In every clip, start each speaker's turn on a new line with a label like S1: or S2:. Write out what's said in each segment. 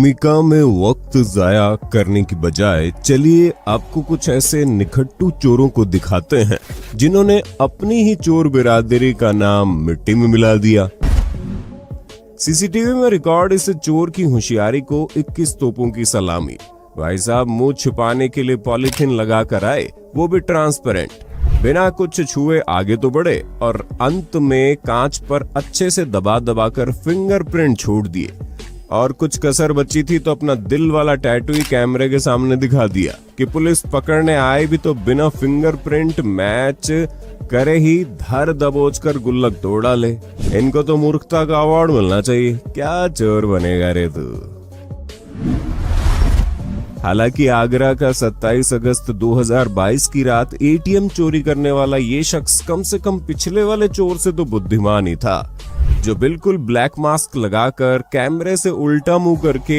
S1: भूमिका में वक्त जाया करने की बजाय चलिए आपको कुछ ऐसे निखट्टू चोरों को दिखाते हैं जिन्होंने अपनी ही चोर बिरादरी का नाम मिट्टी में मिला दिया। सीसीटीवी में रिकॉर्ड इस चोर की होशियारी को 21 तोपों की सलामी। भाई साहब मुंह छुपाने के लिए पॉलीथिन लगा कर आए, वो भी ट्रांसपेरेंट, बिना कुछ छुए आगे तो बढ़े और अंत में कांच पर अच्छे से दबा दबा कर फिंगरप्रिंट छोड़ दिए। और कुछ कसर बची थी तो अपना दिल वाला टैटू ही कैमरे के सामने दिखा दिया कि पुलिस पकड़ने आए भी तो बिना फिंगरप्रिंट मैच करे ही धर दबोच कर गुल्लक तोड़ डाले। इनको तो मूर्खता का अवार्ड मिलना चाहिए। क्या चोर बनेगा रे तू। हालांकि आगरा का 27 अगस्त 2022 की रात एटीएम चोरी करने वाला ये शख्स कम से कम पिछले वाले चोर से तो बुद्धिमान ही था, जो बिल्कुल ब्लैक मास्क लगाकर कैमरे से उल्टा मुंह करके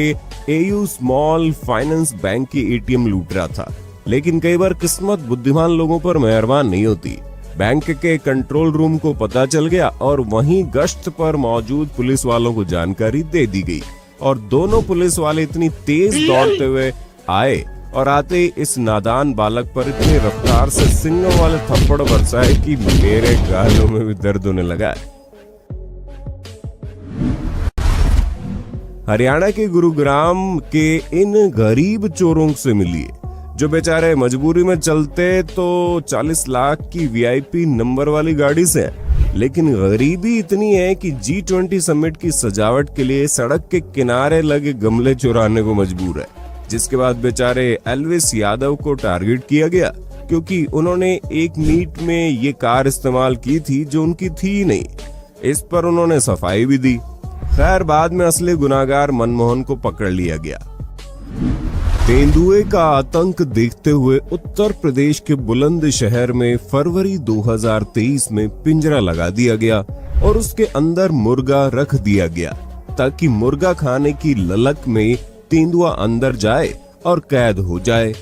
S1: एयू स्मॉल फाइनेंस बैंक की एटीएम लूट रहा था। लेकिन कई बार किस्मत बुद्धिमान लोगों पर मेहरबान नहीं होती। बैंक के कंट्रोल रूम को पता चल गया और वहीं गश्त पर मौजूद पुलिस वालों को जानकारी दे दी गई और दोनों पुलिस वाले इतनी तेज दौड़ते हुए आए और आते ही इस नादान बालक पर इतनी रफ्तार से सिंगों वाले थप्पड़ बरसाए कि मेरे गालों में भी दर्द होने लगा। हरियाणा के गुरुग्राम के इन गरीब चोरों से मिलिए जो बेचारे मजबूरी में चलते तो 40 लाख की वीआईपी नंबर वाली गाड़ी से, लेकिन गरीबी इतनी है कि G20 समिट की सजावट के लिए सड़क के किनारे लगे गमले चुराने को मजबूर है। जिसके बाद बेचारे एल्विस यादव को टारगेट किया गया क्योंकि उन्होंने एक मीट में ये कार इस्तेमाल की थी जो उनकी थी ही नहीं। इस पर उन्होंने सफाई भी दी। खैर बाद में असली गुनाहगार मनमोहन को पकड़ लिया गया। तेंदुए का आतंक देखते हुए उत्तर प्रदेश के बुलंदशहर में फरवरी 2023 में पिंजरा लगा दिया गया और उसके अंदर मुर्गा रख दिया गया ताकि मुर्गा खाने की ललक में तेंदुआ अंदर जाए और कैद हो जाए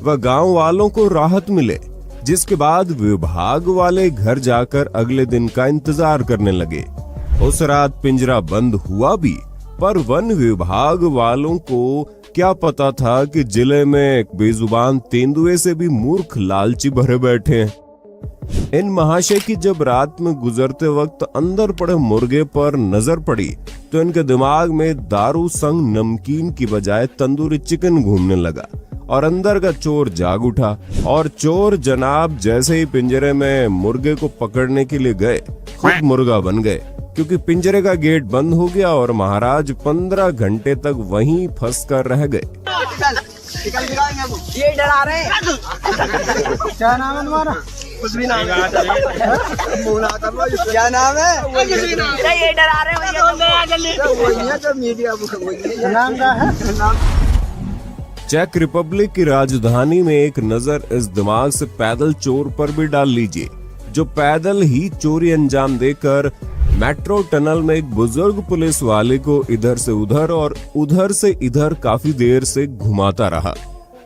S1: व गांव वालों को राहत मिले। जिसके बाद विभाग वाले घर जाकर अगले दिन का इंतजार करने लगे। उस रात पिंजरा बंद हुआ भी, पर वन विभाग वालों को क्या पता था कि जिले में एक बेजुबान तेंदुए से भी मूर्ख लालची भरे बैठे हैं। इन महाशय की जब रात में गुजरते वक्त अंदर पड़े मुर्गे पर नजर पड़ी तो इनके दिमाग में दारू संग नमकीन की बजाय तंदूरी चिकन घूमने लगा और अंदर का चोर जाग उठा। और चोर जनाब जैसे ही पिंजरे में मुर्गे को पकड़ने के लिए गए, खुद मुर्गा बन गए क्योंकि पिंजरे का गेट बंद हो गया और महाराज 15 घंटे तक वहीं फंस कर रह गए।
S2: ये डरा रहे हैं। क्या नाम है तुम्हारा? कुछ भी नाम है। क्या नाम है? ये डरा रहे हैं मीडिया। नाम क्या है?
S1: चेक रिपब्लिक की राजधानी में एक नजर इस दिमाग से पैदल चोर पर भी डाल लीजिए जो पैदल ही चोरी अंजाम देकर मेट्रो टनल में एक बुजुर्ग पुलिस वाले को इधर से उधर और उधर से इधर काफी देर से घुमाता रहा।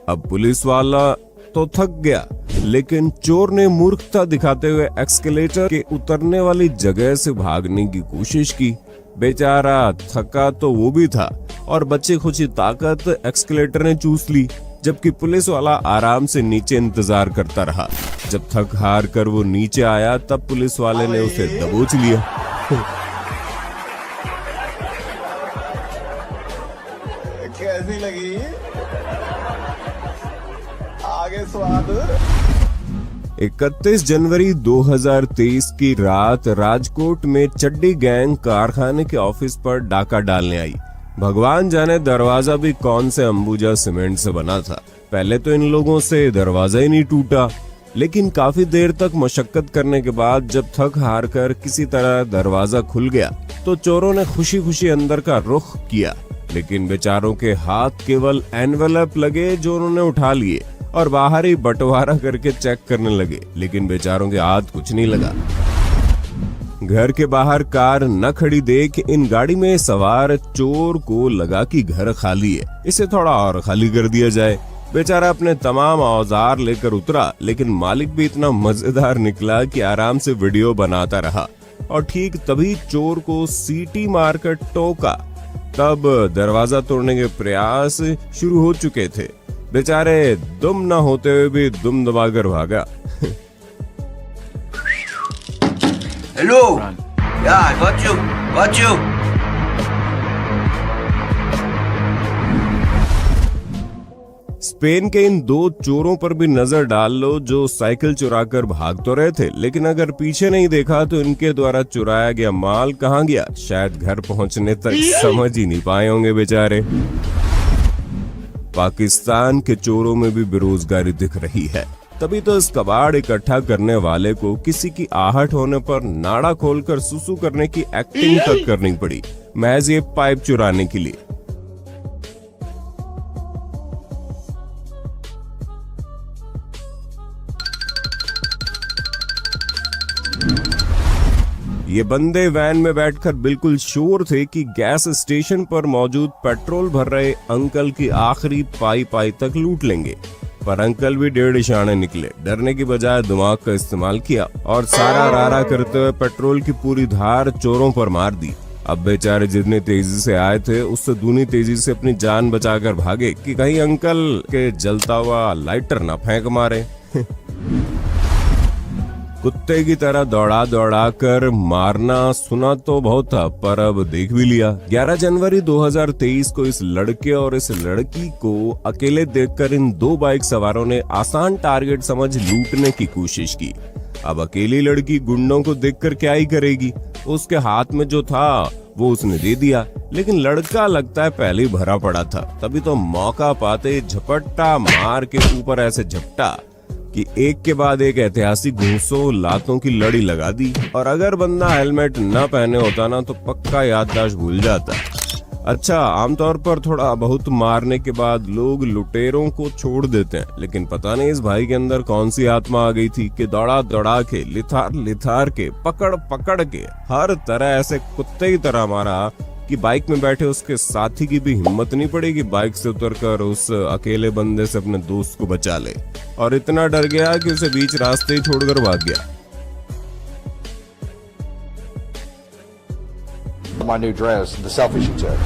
S1: अब पुलिस वाला तो थक गया, लेकिन चोर ने मूर्खता दिखाते हुए एक्सकेलेटर के उतरने वाली जगह से भागने की कोशिश की। बेचारा थका तो वो भी था और बच्चे खुशी ताकत एक्सकेलेटर ने चूस ली, जबकि पुलिस वाला आराम से नीचे इंतजार करता रहा। जब थक हार कर वो नीचे आया तब पुलिस वाले ने उसे दबोच लिया।
S3: कैसी लगी? आगे स्वाद।
S1: 31 जनवरी 2023 की रात राजकोट में चड्डी गैंग कारखाने के ऑफिस पर डाका डालने आई। भगवान जाने दरवाजा भी कौन से अंबुजा सीमेंट से बना था। पहले तो इन लोगों से दरवाजा ही नहीं टूटा, लेकिन काफी देर तक मशक्कत करने के बाद जब थक हार कर किसी तरह दरवाजा खुल गया तो चोरों ने खुशी खुशी अंदर का रुख किया। लेकिन बेचारों के हाथ केवल एनवेलप लगे जो उन्होंने उठा लिए और बाहर ही बंटवारा करके चेक करने लगे, लेकिन बेचारों के हाथ कुछ नहीं लगा। घर के बाहर कार न खड़ी देख इन गाड़ी में सवार चोर को लगा कि घर खाली है, इसे थोड़ा और खाली कर दिया जाए। बेचारा अपने तमाम औजार लेकर उतरा, लेकिन मालिक भी इतना मजेदार निकला कि आराम से वीडियो बनाता रहा और ठीक तभी चोर को सीटी मारकर टोका तब दरवाजा तोड़ने के प्रयास शुरू हो चुके थे। बेचारे दुम न होते हुए भी दुम दबाकर भागा।
S4: Hello. Yeah, I got you. Got you.
S1: Spain के इन दो चोरों पर भी नजर डाल लो जो साइकिल चुराकर भाग तो रहे थे, लेकिन अगर पीछे नहीं देखा तो इनके द्वारा चुराया गया माल कहां गया शायद घर पहुंचने तक समझ ही नहीं पाए होंगे बेचारे। पाकिस्तान के चोरों में भी बेरोजगारी दिख रही है, तभी तो इस कबाड़ इकट्ठा करने वाले को किसी की आहट होने पर नाड़ा खोलकर सुसु करने की एक्टिंग तक करनी पड़ी, महज ये पाइप चुराने के लिए। ये बंदे वैन में बैठकर बिल्कुल श्योर थे कि गैस स्टेशन पर मौजूद पेट्रोल भर रहे अंकल की आखिरी पाई तक लूट लेंगे, पर अंकल भी डेढ़ इशाने निकले। डरने की बजाय दिमाग का इस्तेमाल किया और सारा रारा करते हुए पेट्रोल की पूरी धार चोरों पर मार दी। अब बेचारे जितनी तेजी से आए थे उससे दूनी तेजी से अपनी जान बचाकर भागे कि कहीं अंकल के जलता हुआ लाइटर ना फेंक मारे। कुत्ते की तरह दौड़ा दौड़ा कर मारना सुना तो बहुत था, पर अब देख भी लिया। 11 जनवरी 2023 को इस लड़के और इस लड़की को अकेले देखकर इन दो बाइक सवारों ने आसान टारगेट समझ लूटने की कोशिश की। अब अकेली लड़की गुंडों को देखकर क्या ही करेगी, उसके हाथ में जो था वो उसने दे दिया, लेकिन लड़का लगता है पहले ही भरा पड़ा था। तभी तो मौका पाते झपट्टा मार के ऊपर ऐसे झपटा कि एक के बाद एक ऐतिहासिक घूंसों लातों की लड़ी लगा दी। और अगर बंदा हेलमेट न पहने होता ना तो पक्का याददाश्त भूल जाता। अच्छा, आमतौर पर थोड़ा बहुत मारने के बाद लोग लुटेरों को छोड़ देते हैं, लेकिन पता नहीं इस भाई के अंदर कौन सी आत्मा आ गई थी कि दौड़ा दौड़ा के लिथार के पकड़ के हर तरह ऐसे कुत्ते की तरह मारा कि बाइक में बैठे उसके साथी की भी हिम्मत नहीं पड़ी कि बाइक से उतरकर उस अकेले बंदे से अपने दोस्त को बचा ले, और इतना डर गया कि उसे बीच रास्ते ही छोड़कर भाग गया।
S3: My new dress, the selfie she took.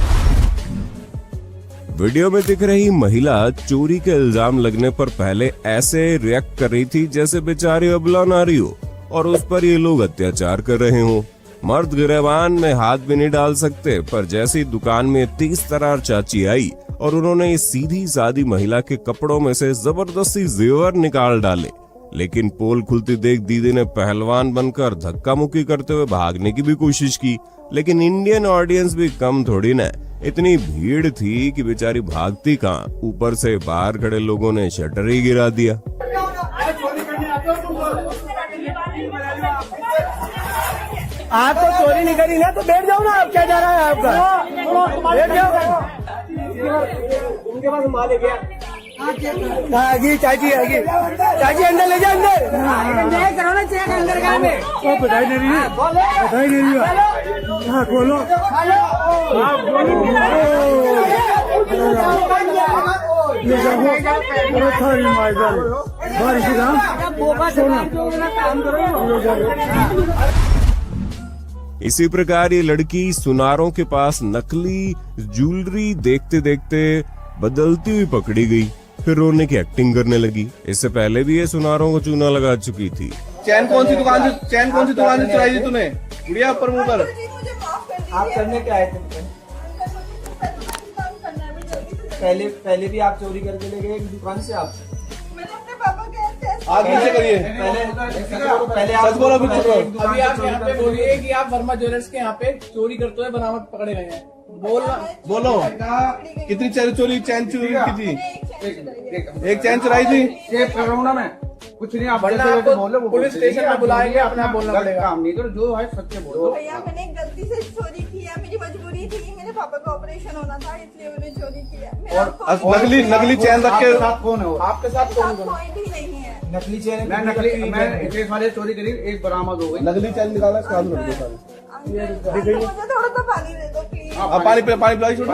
S1: Video में दिख रही महिला चोरी के इल्जाम लगने पर पहले ऐसे रिएक्ट कर रही थी जैसे बेचारी अबला नारी हो और उस पर ये लोग अत्याचार कर रहे हो। मर्द गिरेबान में हाथ भी नहीं डाल सकते, पर जैसे ही दुकान में 30 तरार चाची आई और उन्होंने इस सीधी सादी महिला के कपड़ों में से जबरदस्ती जेवर निकाल डाले, लेकिन पोल खुलती देख दीदी ने पहलवान बनकर धक्का मुक्की करते हुए भागने की भी कोशिश की। लेकिन इंडियन ऑडियंस भी कम थोड़ी न, इतनी भीड़ थी कि बेचारी भागती कहाँ, ऊपर से बाहर खड़े लोगों ने शटर ही गिरा दिया।
S2: आप तो चोरी नहीं करी ना, तो बैठ जाओ ना। आप क्या जा रहा है आपका, बैठ जाओ। उनके पास माल है क्या? आगी चाची अंदर ले जाओ, अंदर करो ना चेक अंदर का में। वो बधाई नहीं रही हाँ खोलो
S1: इसी प्रकार ये लड़की सुनारों के पास नकली ज्वेलरी देखते देखते बदलती हुई पकड़ी गई, फिर रोने की एक्टिंग करने लगी। इससे पहले भी ये सुनारों को चूना लगा चुकी थी।
S5: चैन कौन सी दुकान से चुराई थी तूने? गुड़िया ऊपर मुंह पर।
S2: आप करने क्या आए थे? पहले भी आप चोरी करके ले गए दुकान से। आप
S5: आग नीचे करिए।
S2: पहले
S5: सच बोलो, अभी चुप रहो।
S6: अभी आप यहाँ पे बोलिए कि आप वर्मा ज्वेलर्स के यहाँ पे चोरी करते हुए बरामद पकड़े गए हैं।
S5: बोलो कितनी चैन चोरी की थी? एक चैन चुराई थी।
S2: में कुछ नहीं, आप
S6: आपको पुलिस स्टेशन में बुलाएंगे, अपने आप बोलना पड़ेगा।
S2: काम नहीं करो, जो है सच बोलो।
S7: भैया मैंने गलती से चोरी किया, मेरी मजबूरी थी, मेरे पापा का ऑपरेशन होना था इसलिए मैंने चोरी किया।
S5: नकली चैन रख के
S2: कौन है?
S6: आपके साथ कौन
S7: कोई भी नहीं है।
S2: नकली चैन मैं वाले चोरी करी, एक बरामद हो गई।
S5: नकली चैन निकाला इसका
S7: मुझे थोड़ा सा पानी दे दो प्लीज।
S5: पानी पिलाई छोड़।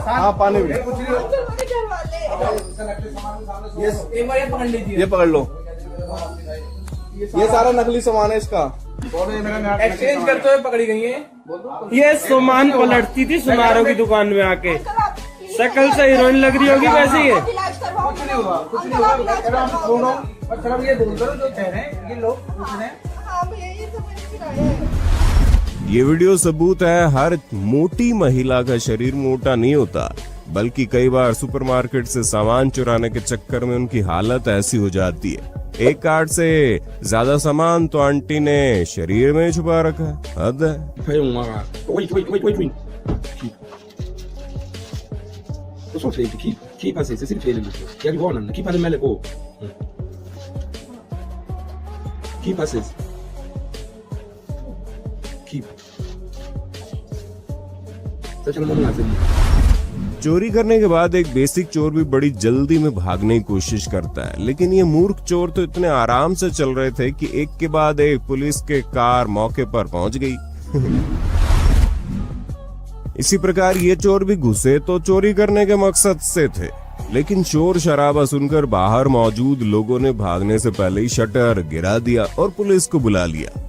S5: हाँ पानी भी।
S6: एक बार ये पकड़ लीजिए।
S5: ये पकड़ लो, ये सारा नकली सामान है इसका।
S6: एक्सचेंज करते हुए पकड़ी गई है।
S2: ये सामान पलटती थी सुनारों की दुकान में आके।
S7: अंकल, आप
S2: शक्ल से हीरोइन लग रही होगी वैसे ही है।
S7: आप इलाज करवाओ। अंकल, आप इलाज करवाओ।
S6: ये बोल करो जो कह रहे हैं ये लोग पूछ रहे हैं।
S7: हाँ भैया, ये सब मैंने गिराया है।
S1: ये वीडियो सबूत है हर मोटी महिला का शरीर मोटा नहीं होता, बल्कि कई बार सुपरमार्केट से सामान चुराने के चक्कर में उनकी हालत ऐसी हो जाती है। एक कार्ड से ज्यादा सामान तो आंटी ने शरीर में छुपा रखा है। हद है।
S8: Wait. Lo so che chi pazienza, si riflette. Chi arriva, chi parla male po. Chi pazienza. Chi. Stai facendo una
S1: चोरी करने के बाद एक बेसिक चोर भी बड़ी जल्दी में भागने की कोशिश करता है, लेकिन ये मूर्ख चोर तो इतने आराम से चल रहे थे कि एक के बाद एक पुलिस के कार मौके पर पहुंच गई। इसी प्रकार ये चोर भी घुसे तो चोरी करने के मकसद से थे, लेकिन शोर शराबा सुनकर बाहर मौजूद लोगों ने भागने से पहले ही शटर गिरा दिया और पुलिस को बुला लिया।